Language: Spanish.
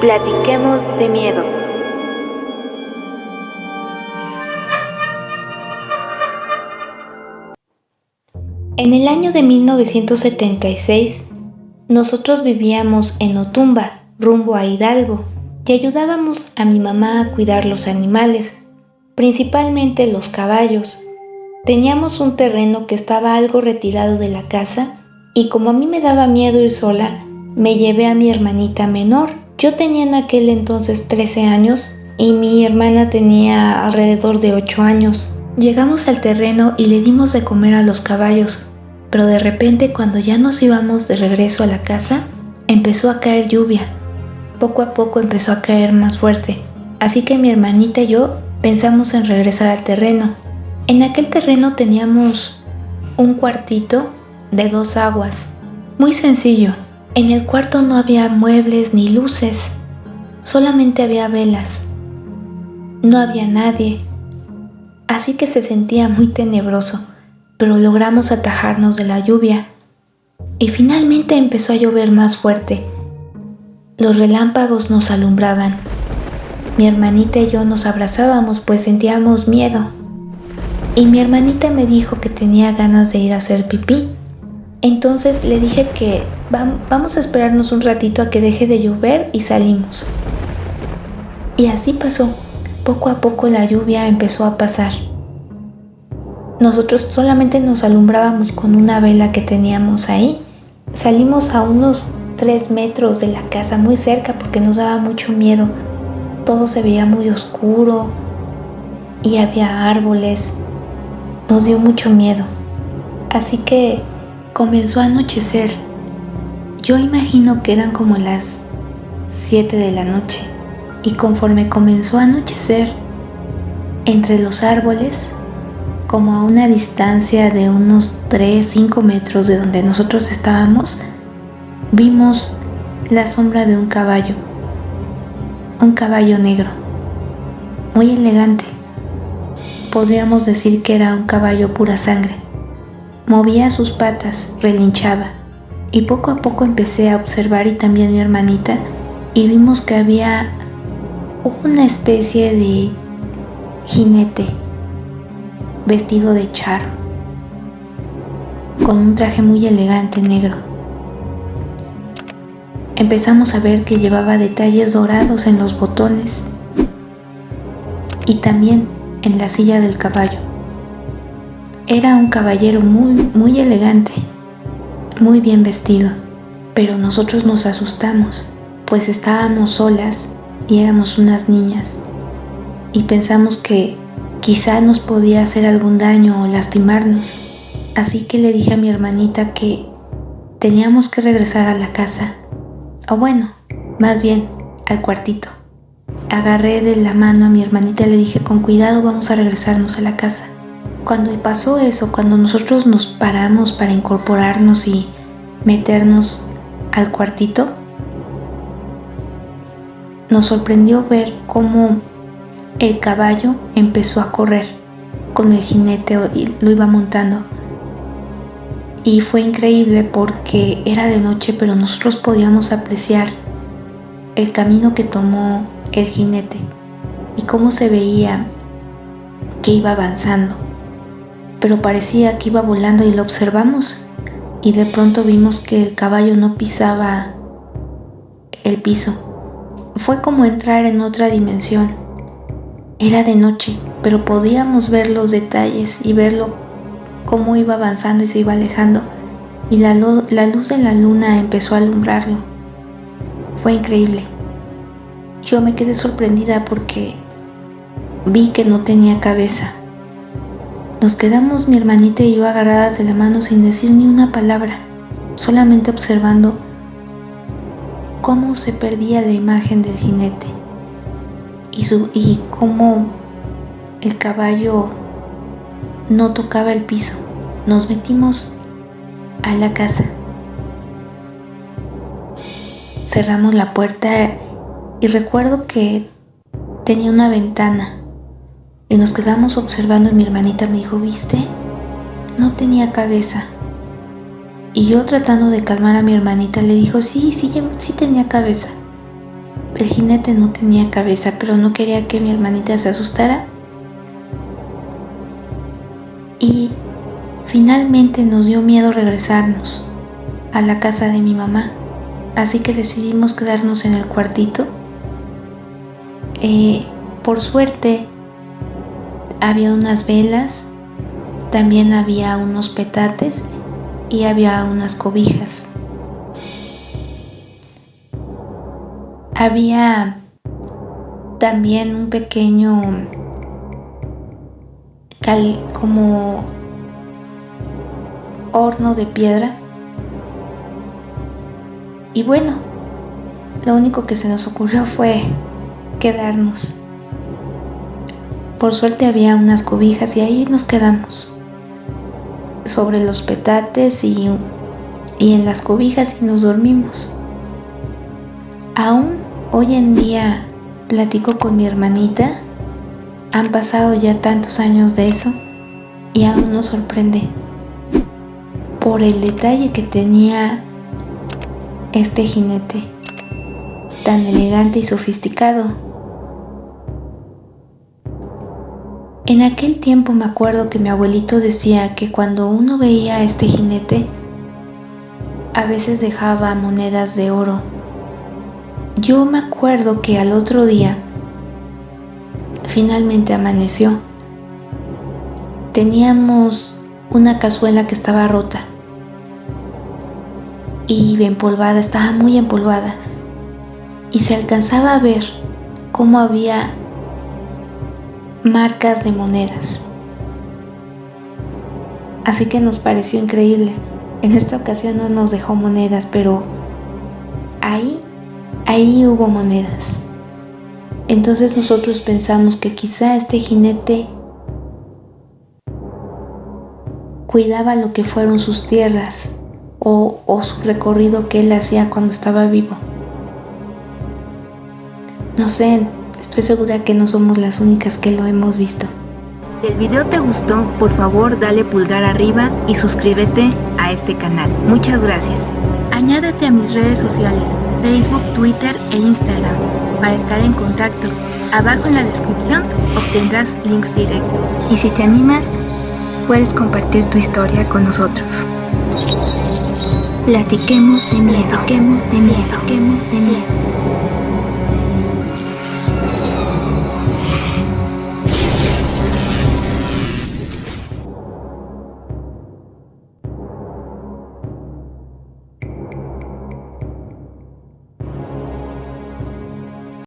Platiquemos de miedo. En el año de 1976, nosotros vivíamos en Otumba, rumbo a Hidalgo, y ayudábamos a mi mamá a cuidar los animales, principalmente los caballos. Teníamos un terreno que estaba algo retirado de la casa, y como a mí me daba miedo ir sola, me llevé a mi hermanita menor. Yo tenía en aquel entonces 13 años y mi hermana tenía alrededor de 8 años. Llegamos al terreno y le dimos de comer a los caballos, pero de repente cuando ya nos íbamos de regreso a la casa, empezó a caer lluvia. Poco a poco empezó a caer más fuerte, así que mi hermanita y yo pensamos en regresar al terreno. En aquel terreno teníamos un cuartito de 2 aguas, muy sencillo. En el cuarto no había muebles ni luces, solamente había velas. No había nadie, así que se sentía muy tenebroso, pero logramos atajarnos de la lluvia. Y finalmente empezó a llover más fuerte. Los relámpagos nos alumbraban. Mi hermanita y yo nos abrazábamos pues sentíamos miedo. Y mi hermanita me dijo que tenía ganas de ir a hacer pipí. Entonces le dije que vamos a esperarnos un ratito a que deje de llover y salimos. Y así pasó. Poco a poco la lluvia empezó a pasar. Nosotros solamente nos alumbrábamos con una vela que teníamos ahí. Salimos a unos 3 metros de la casa, muy cerca porque nos daba mucho miedo. Todo se veía muy oscuro y había árboles. Nos dio mucho miedo. Así que comenzó a anochecer. Yo imagino que eran como las 7 de la noche. Y conforme comenzó a anochecer, entre los árboles, como a una distancia de unos 3-5 metros de donde nosotros estábamos, vimos la sombra de un caballo negro, muy elegante. Podríamos decir que era un caballo pura sangre. Movía sus patas, relinchaba, y poco a poco empecé a observar y también mi hermanita, y vimos que había una especie de jinete vestido de charro, con un traje muy elegante negro. Empezamos a ver que llevaba detalles dorados en los botones y también en la silla del caballo. Era un caballero muy elegante, muy bien vestido, pero nosotros nos asustamos, pues estábamos solas y éramos unas niñas, y pensamos que quizá nos podía hacer algún daño o lastimarnos. Así que le dije a mi hermanita que teníamos que regresar a la casa, o bueno, más bien al cuartito. Agarré de la mano a mi hermanita y le dije, con cuidado, vamos a regresarnos a la casa. Cuando pasó eso, cuando nosotros nos paramos para incorporarnos y meternos al cuartito, nos sorprendió ver cómo el caballo empezó a correr con el jinete y lo iba montando. Y fue increíble porque era de noche, pero nosotros podíamos apreciar el camino que tomó el jinete y cómo se veía que iba avanzando, pero parecía que iba volando y lo observamos y de pronto vimos que el caballo no pisaba el piso. Fue como entrar en otra dimensión. Era de noche, pero podíamos ver los detalles y verlo cómo iba avanzando y se iba alejando, y la luz de la luna empezó a alumbrarlo. Fue increíble. Yo me quedé sorprendida porque vi que no tenía cabeza. Nos quedamos mi hermanita y yo agarradas de la mano sin decir ni una palabra, solamente observando cómo se perdía la imagen del jinete y cómo el caballo no tocaba el piso. Nos metimos a la casa, cerramos la puerta y recuerdo que tenía una ventana y nos quedamos observando y mi hermanita me dijo, ¿viste? No tenía cabeza. Y yo, tratando de calmar a mi hermanita, le dijo, sí tenía cabeza. el jinete no tenía cabeza, pero no quería que mi hermanita se asustara. Y finalmente nos dio miedo regresarnos a la casa de mi mamá, así que decidimos quedarnos en el cuartito. Por suerte había unas velas, también había unos petates y había unas cobijas. Había también un pequeño como horno de piedra. Y bueno, lo único que se nos ocurrió fue quedarnos. Por suerte había unas cobijas y ahí nos quedamos, sobre los petates y en las cobijas, y nos dormimos. Aún hoy en día platico con mi hermanita. Han pasado ya tantos años de eso y aún nos sorprende por el detalle que tenía este jinete tan elegante y sofisticado. En aquel tiempo me acuerdo que mi abuelito decía que cuando uno veía a este jinete, a veces dejaba monedas de oro. Yo me acuerdo que al otro día finalmente amaneció. Teníamos una cazuela que estaba rota y empolvada, estaba muy empolvada, y se alcanzaba a ver cómo había marcas de monedas. Así que nos pareció increíble. En esta ocasión no nos dejó monedas, pero ahí hubo monedas. Entonces nosotros pensamos que quizá este jinete cuidaba lo que fueron sus tierras o su recorrido que él hacía cuando estaba vivo. No sé, estoy segura que no somos las únicas que lo hemos visto. Si el video te gustó, por favor dale pulgar arriba y suscríbete a este canal. Muchas gracias. Añádete a mis redes sociales, Facebook, Twitter e Instagram, para estar en contacto. Abajo en la descripción obtendrás links directos. Y si te animas, puedes compartir tu historia con nosotros. Platiquemos de miedo, platiquemos de miedo, platiquemos de miedo.